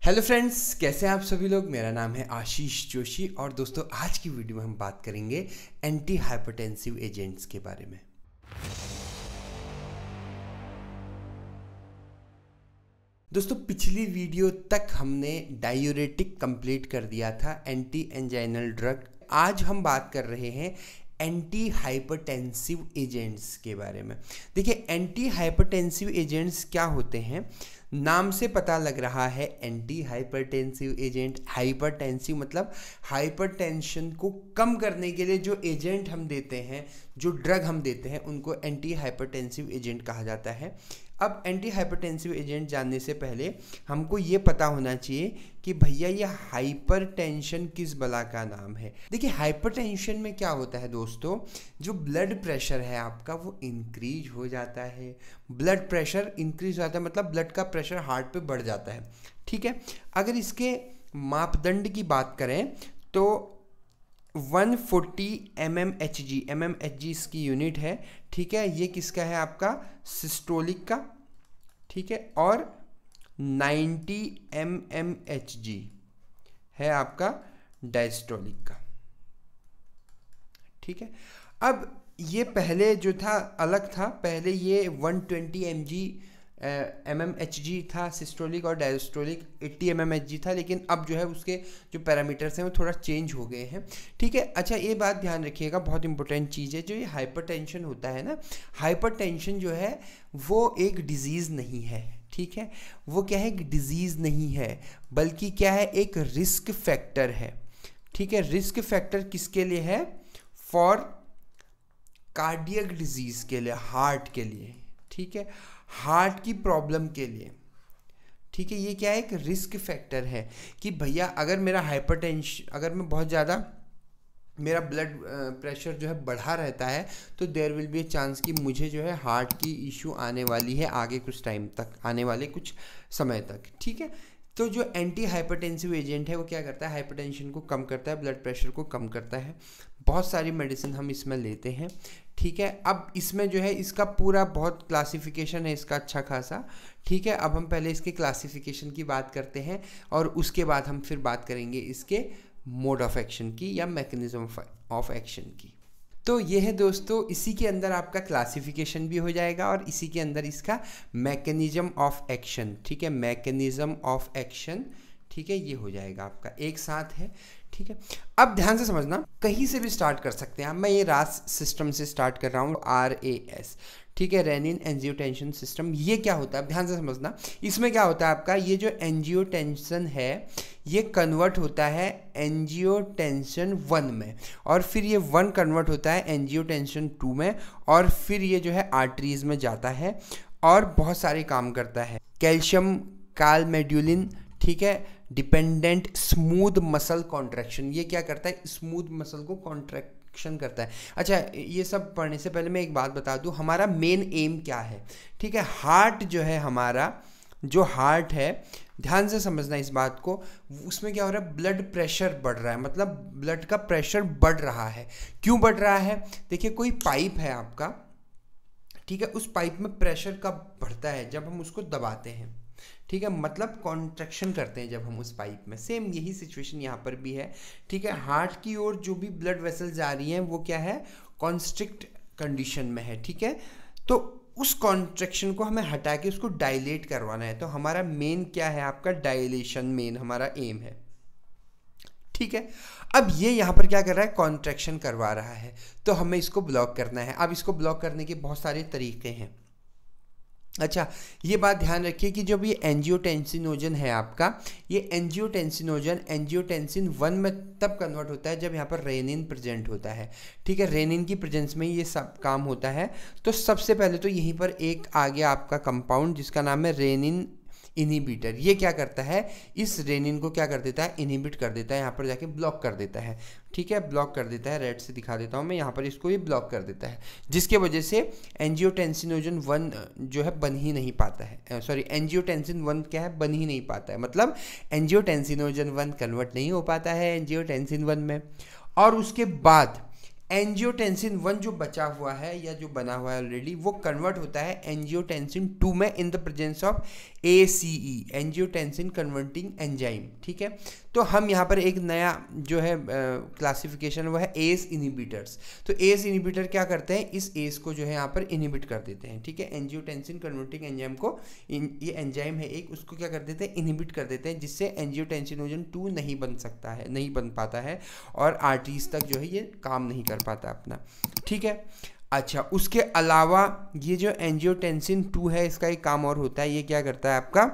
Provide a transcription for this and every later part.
Hello friends, कैसे हैं आप सभी लोग। मेरा नाम है आशीष जोशी और दोस्तों आज की वीडियो में हम बात करेंगे एंटी हाइपरटेंसिव एजेंट्स के बारे में। दोस्तों पिछली वीडियो तक हमने डायूरेटिक कंप्लीट कर दिया था, एंटी एंजाइनल ड्रग। आज हम बात कर रहे हैं एंटी हाइपरटेंसिव एजेंट्स के बारे में। देखिए, एंटी हाइपरटेंसिव एजेंट्स क्या होते हैं, नाम से पता लग रहा है एंटी हाइपरटेंसिव एजेंट। हाइपरटेंसिव मतलब हाइपरटेंशन को कम करने के लिए जो एजेंट हम देते हैं, जो ड्रग हम देते हैं, उनको एंटी हाइपरटेंसिव एजेंट कहा जाता है। अब एंटी हाइपरटेंसिव एजेंट जानने से पहले हमको ये पता होना चाहिए कि भैया ये हाइपरटेंशन किस बला का नाम है। देखिए, हाइपरटेंशन में क्या होता है दोस्तों, जो ब्लड प्रेशर है आपका वो इंक्रीज हो जाता है। ब्लड प्रेशर इंक्रीज हो जाता है मतलब ब्लड का प्रेशर हार्ट पे बढ़ जाता है। ठीक है, अगर इसके मापदंड की बात करें तो 140 mmHg इसकी यूनिट है। ठीक है, ये किसका है, आपका सिस्टोलिक का। ठीक है, और 90 mmHg है आपका डायस्टोलिक का। ठीक है, अब ये पहले जो था अलग था, पहले ये 120 mmHg था सिस्टोलिक और डायस्टोलिक 80 mmHg था, लेकिन अब जो है उसके जो पैरामीटर्स हैं वो थोड़ा चेंज हो गए हैं। ठीक है, अच्छा ये बात ध्यान रखिएगा, बहुत इंपॉर्टेंट चीज़ है। जो ये हाइपरटेंशन होता है ना, हाइपरटेंशन जो है वो एक डिजीज़ नहीं है। ठीक है, वो क्या है, एक डिजीज़ नहीं है, बल्कि क्या है, एक रिस्क फैक्टर है। ठीक है, रिस्क फैक्टर किसके लिए है, फॉर कार्डियक डिजीज़ के लिए, हार्ट के लिए। ठीक है, हार्ट की प्रॉब्लम के लिए। ठीक है, ये क्या है, एक रिस्क फैक्टर है कि भैया अगर मेरा हाइपरटेंशन, अगर मैं बहुत ज़्यादा मेरा ब्लड प्रेशर जो है बढ़ा रहता है तो there will be a chance कि मुझे जो है हार्ट की इशू आने वाली है आगे कुछ टाइम तक, आने वाले कुछ समय तक। ठीक है, तो जो एंटी हाइपरटेंसिव एजेंट है वो क्या करता है, हाइपरटेंशन को कम करता है, ब्लड प्रेशर को कम करता है। बहुत सारी मेडिसिन हम इसमें लेते हैं। ठीक है, अब इसमें जो है इसका पूरा बहुत क्लासिफिकेशन है इसका अच्छा खासा। ठीक है, अब हम पहले इसके क्लासिफिकेशन की बात करते हैं और उसके बाद हम फिर बात करेंगे इसके मोड ऑफ एक्शन की या मैकेनिज्म ऑफ एक्शन की। तो ये है दोस्तों, इसी के अंदर आपका क्लासिफिकेशन भी हो जाएगा और इसी के अंदर इसका मैकेनिज्म ऑफ एक्शन। ठीक है, मैकेनिज्म ऑफ एक्शन, ठीक है, ये हो जाएगा आपका एक साथ है। ठीक है, अब ध्यान से समझना, कहीं से भी स्टार्ट कर सकते हैं। मैं ये रास सिस्टम से स्टार्ट कर रहा हूँ, RAS। ठीक है, रेनिन एंजियोटेंशन सिस्टम। ये क्या होता है, ध्यान से समझना। इसमें क्या होता है आपका, ये जो एंजियोटेंशन है ये कन्वर्ट होता है एंजियोटेंशन 1 में, और फिर ये 1 कन्वर्ट होता है एंजियोटेंशन 2 में, और फिर ये जो है आर्टरीज में जाता है और बहुत सारे काम करता है। कैल्शियम कालमेड्यूलिन, ठीक है, डिपेंडेंट स्मूथ मसल कॉन्ट्रैक्शन। ये क्या करता है, स्मूथ मसल को कॉन्ट्रैक्शन करता है। अच्छा, ये सब पढ़ने से पहले मैं एक बात बता दूं, हमारा मेन एम क्या है। ठीक है, हार्ट जो है, हमारा जो हार्ट है, ध्यान से समझना इस बात को, उसमें क्या हो रहा है, ब्लड प्रेशर बढ़ रहा है, मतलब ब्लड का प्रेशर बढ़ रहा है। क्यों बढ़ रहा है, देखिए कोई पाइप है आपका, ठीक है, उस पाइप में प्रेशर कब बढ़ता है, जब हम उसको दबाते हैं। ठीक है, मतलब कॉन्ट्रैक्शन करते हैं जब हम उस पाइप में। सेम यही सिचुएशन यहाँ पर भी है। ठीक है, हार्ट की ओर जो भी ब्लड वेसल्स जा रही हैं वो क्या है, कॉन्स्ट्रिक्ट कंडीशन में है। ठीक है, तो उस कॉन्ट्रैक्शन को हमें हटा के उसको डायलेट करवाना है। तो हमारा मेन क्या है, आपका डायलेशन मेन हमारा एम है। ठीक है, अब ये यहाँ पर क्या कर रहा है, कॉन्ट्रैक्शन करवा रहा है, तो हमें इसको ब्लॉक करना है। अब इसको ब्लॉक करने के बहुत सारे तरीके हैं। अच्छा, ये बात ध्यान रखिए कि जब ये एंजियोटेंसिनोजन है आपका, ये एंजियोटेंसिनोजन एंजियोटेंसिन 1 में तब कन्वर्ट होता है जब यहाँ पर रेनिन प्रेजेंट होता है। ठीक है, रेनिन की प्रेजेंस में ये सब काम होता है। तो सबसे पहले तो यहीं पर एक आ गया आपका कंपाउंड जिसका नाम है रेनिन इनहिबिटर। ये क्या करता है, इस रेनिन को क्या कर देता है, इनहिबिट कर देता है, यहाँ पर जाके ब्लॉक कर देता है। ठीक है, ब्लॉक कर देता है, रेड से दिखा देता हूँ मैं, यहाँ पर इसको ये ब्लॉक कर देता है, जिसके वजह से एंजियोटेंसिनोजन 1 जो है बन ही नहीं पाता है। सॉरी, एंजियोटेंसिन 1 क्या है, बन ही नहीं पाता है, मतलब एंजियोटेंसिनोजन 1 कन्वर्ट नहीं हो पाता है एंजियोटेंसिन 1 में। और उसके बाद एंजियोटेंसिन 1 जो बचा हुआ है या जो बना हुआ है ऑलरेडी, वो कन्वर्ट होता है एंजियोटेंसिन 2 में in the presence of ACE, angiotensin converting enzyme, ठीक है। तो हम यहाँ पर एक नया जो है क्लासिफिकेशन वो है एस इनिबिटर्स। तो एस इनिबिटर क्या करते हैं, इस एस को जो है यहाँ पर इनिबिट कर देते हैं, ठीक है। एंजियोटेंसिन कन्वर्टिंग एंजाइम को ये एंजाइम है एक, उसको क्या कर देते हैं, इनिबिट कर देते हैं, जिससे एंजियोटेंसिनोजन 2 नहीं बन सकता है, नहीं बन पाता है और आर्टरीज तक जो है ये काम नहीं कर पाता अपना, ठीक है। अच्छा, उसके अलावा ये जो एंजियोटेंसिन 2 है इसका एक काम और होता है, ये क्या करता है आपका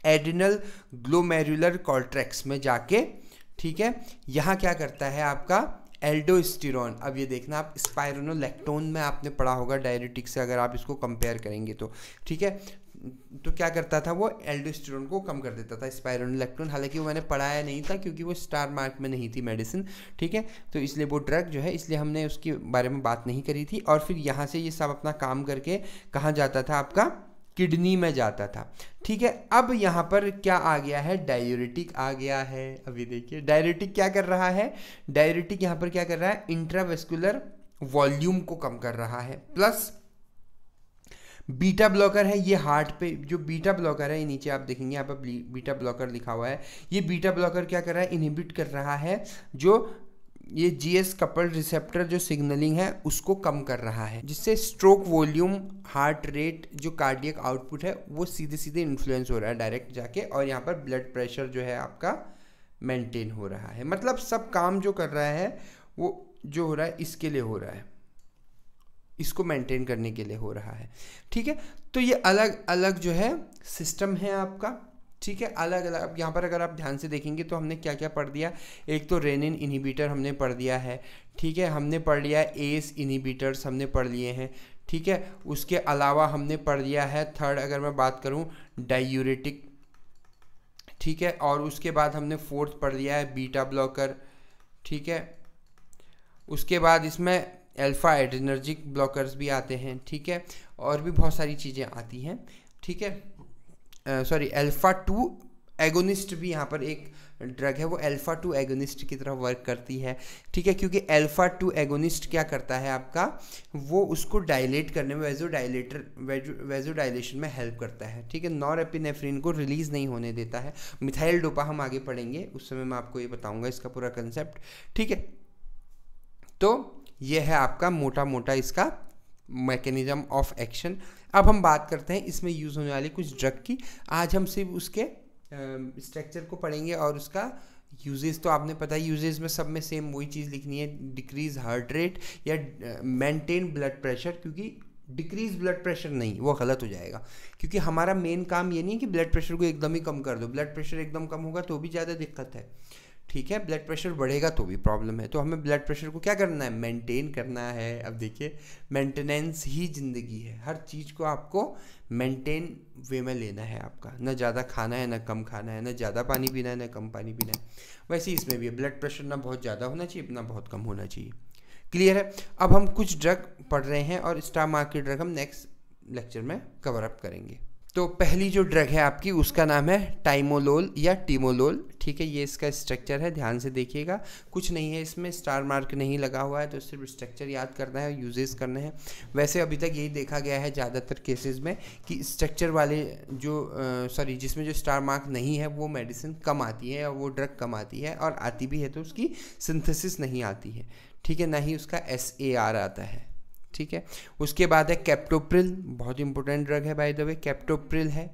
एड्रिनल ग्लोमेरुलर कॉर्टेक्स में जाके, ठीक है, यहाँ क्या करता है आपका एल्डोस्टेरोन। अब ये देखना आप स्पाइरोनोलैक्टोन में आपने पढ़ा होगा डायरेटिक से, अगर आप इसको कंपेयर करेंगे तो, ठीक है। तो क्या करता था वो एल्डोस्टेरोन को कम कर देता था स्पाइरोनोलैक्टोन, हालांकि वो मैंने पढ़ाया नहीं था क्योंकि वो स्टार मार्क में नहीं थी मेडिसिन, ठीक है। तो इसलिए वो ड्रग जो है, इसलिए हमने उसके बारे में बात नहीं करी थी। और फिर यहाँ से ये सब अपना काम करके कहाँ जाता था, आपका किडनी में जाता था, ठीक है। अब यहाँ पर क्या आ गया है, डाययूरेटिक आ गया है। अभी देखिए डाययूरेटिक क्या कर रहा है, डाययूरेटिक यहाँ पर क्या कर रहा है, इंट्रावेस्कुलर वॉल्यूम को कम कर रहा है। प्लस बीटा ब्लॉकर है, ये हार्ट पे जो बीटा ब्लॉकर है, ये नीचे आप देखेंगे यहाँ पर बीटा ब्लॉकर लिखा हुआ है। ये बीटा ब्लॉकर क्या कर रहा है, इनहिबिट कर रहा है जो ये GS कपल्ड रिसेप्टर जो सिग्नलिंग है उसको कम कर रहा है, जिससे स्ट्रोक वॉल्यूम, हार्ट रेट, जो कार्डियक आउटपुट है वो सीधे सीधे इन्फ्लुएंस हो रहा है डायरेक्ट जाके, और यहाँ पर ब्लड प्रेशर जो है आपका मेंटेन हो रहा है। मतलब सब काम जो कर रहा है वो जो हो रहा है इसके लिए हो रहा है, इसको मेंटेन करने के लिए हो रहा है, ठीक है। तो ये अलग अलग जो है सिस्टम है आपका, ठीक है, अलग अलग। अब यहाँ पर अगर आप ध्यान से देखेंगे तो हमने क्या क्या पढ़ दिया, एक तो रेनिन इनहिबिटर हमने पढ़ दिया है, ठीक है, हमने पढ़ लिया एस इनहिबिटर्स हमने पढ़ लिए हैं, ठीक है। उसके अलावा हमने पढ़ लिया है थर्ड, अगर मैं बात करूँ, डाययूरेटिक, ठीक है। और उसके बाद हमने फोर्थ पढ़ लिया है बीटा ब्लॉकर, ठीक है। उसके बाद इसमें अल्फा एड्रेनर्जिक ब्लॉकर्स भी आते हैं, ठीक है, और भी बहुत सारी चीज़ें आती हैं, ठीक है। सॉरी, अल्फा 2 एगोनिस्ट भी यहाँ पर एक ड्रग है, वो अल्फा 2 एगोनिस्ट की तरह वर्क करती है, ठीक है। क्योंकि अल्फा 2 एगोनिस्ट क्या करता है आपका, वो उसको डायलेट करने में, वेजोडाइलेशन में हेल्प करता है, ठीक है। नॉरएपिनेफ्रिन को रिलीज नहीं होने देता है। मिथाइल डोपा हम आगे पढ़ेंगे, उस समय मैं आपको ये बताऊंगा इसका पूरा कंसेप्ट, ठीक है। तो ये है आपका मोटा मोटा इसका मैकेनिज्म ऑफ एक्शन। अब हम बात करते हैं इसमें यूज़ होने वाली कुछ ड्रग की। आज हम सिर्फ उसके स्ट्रक्चर को पढ़ेंगे और उसका यूजेस तो आपने पता है, यूजेस में सब में सेम वही चीज़ लिखनी है, डिक्रीज हार्ट रेट या मेंटेन ब्लड प्रेशर, क्योंकि डिक्रीज ब्लड प्रेशर नहीं, वो गलत हो जाएगा, क्योंकि हमारा मेन काम ये नहीं है कि ब्लड प्रेशर को एकदम ही कम कर दो। ब्लड प्रेशर एकदम कम होगा तो भी ज़्यादा दिक्कत है, ठीक है, ब्लड प्रेशर बढ़ेगा तो भी प्रॉब्लम है। तो हमें ब्लड प्रेशर को क्या करना है, मेंटेन करना है। अब देखिए मेंटेनेंस ही ज़िंदगी है, हर चीज़ को आपको मेंटेन वे में लेना है आपका, ना ज़्यादा खाना है ना कम खाना है, ना ज़्यादा पानी पीना है ना कम पानी पीना है। वैसे ही इसमें भी है, ब्लड प्रेशर ना बहुत ज़्यादा होना चाहिए ना बहुत कम होना चाहिए। क्लियर है। अब हम कुछ ड्रग पढ़ रहे हैं और स्टार मार्क की ड्रग हम नेक्स्ट लेक्चर में कवर अप करेंगे। तो पहली जो ड्रग है आपकी उसका नाम है टाइमोलोल या टीमोलोल, ठीक है। ये इसका स्ट्रक्चर है, ध्यान से देखिएगा, कुछ नहीं है इसमें, स्टार मार्क नहीं लगा हुआ है, तो सिर्फ स्ट्रक्चर याद करना है, यूजेस करने हैं। वैसे अभी तक यही देखा गया है ज़्यादातर केसेस में कि स्ट्रक्चर वाले जो जिसमें जो स्टार मार्क नहीं है वो मेडिसिन कम आती है और वो ड्रग कम आती है, और आती भी है तो उसकी सिंथेसिस नहीं आती है, ठीक है, ना ही उसका SAR आता है, ठीक है। उसके बाद है कैप्टोप्रिल, बहुत इंपॉर्टेंट ड्रग है बाय द वे, कैप्टोप्रिल है।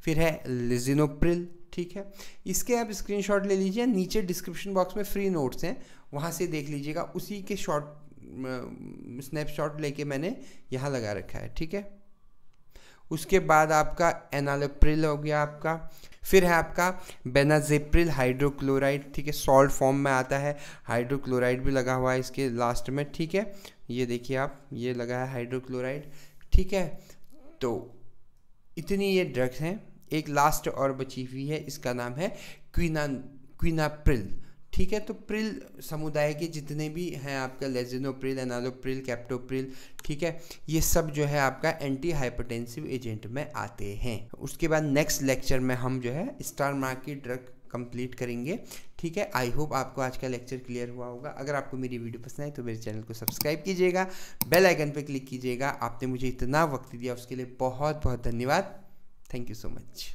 फिर है लिजिनोप्रिल, ठीक है। इसके आप स्क्रीनशॉट ले लीजिए, नीचे डिस्क्रिप्शन बॉक्स में फ्री नोट्स हैं, वहाँ से देख लीजिएगा, उसी के स्नैपशॉट लेके मैंने यहाँ लगा रखा है, ठीक है। उसके बाद आपका एनालोप्रिल हो गया आपका। फिर है आपका बेनाजेप्रिल हाइड्रोक्लोराइड, ठीक है, सॉल्ट फॉर्म में आता है, हाइड्रोक्लोराइड भी लगा हुआ है इसके लास्ट में, ठीक है। ये देखिए आप, ये लगा है हाइड्रोक्लोराइड, ठीक है। तो इतनी ये ड्रग्स हैं। एक लास्ट और बची हुई है, इसका नाम है क्विनाप्रिल, ठीक है। तो प्रिल समुदाय के जितने भी हैं आपका लेजिनोप्रिल, एनालोप्रिल, कैप्टोप्रिल, ठीक है, ये सब जो है आपका एंटी हाइपरटेंसिव एजेंट में आते हैं। उसके बाद नेक्स्ट लेक्चर में हम जो है स्टार मार्क की ड्रग कंप्लीट करेंगे, ठीक है। आई होप आपको आज का लेक्चर क्लियर हुआ होगा। अगर आपको मेरी वीडियो पसंद आए तो मेरे चैनल को सब्सक्राइब कीजिएगा, बेल आइकन पर क्लिक कीजिएगा। आपने मुझे इतना वक्त दिया उसके लिए बहुत बहुत धन्यवाद। Thank you so much.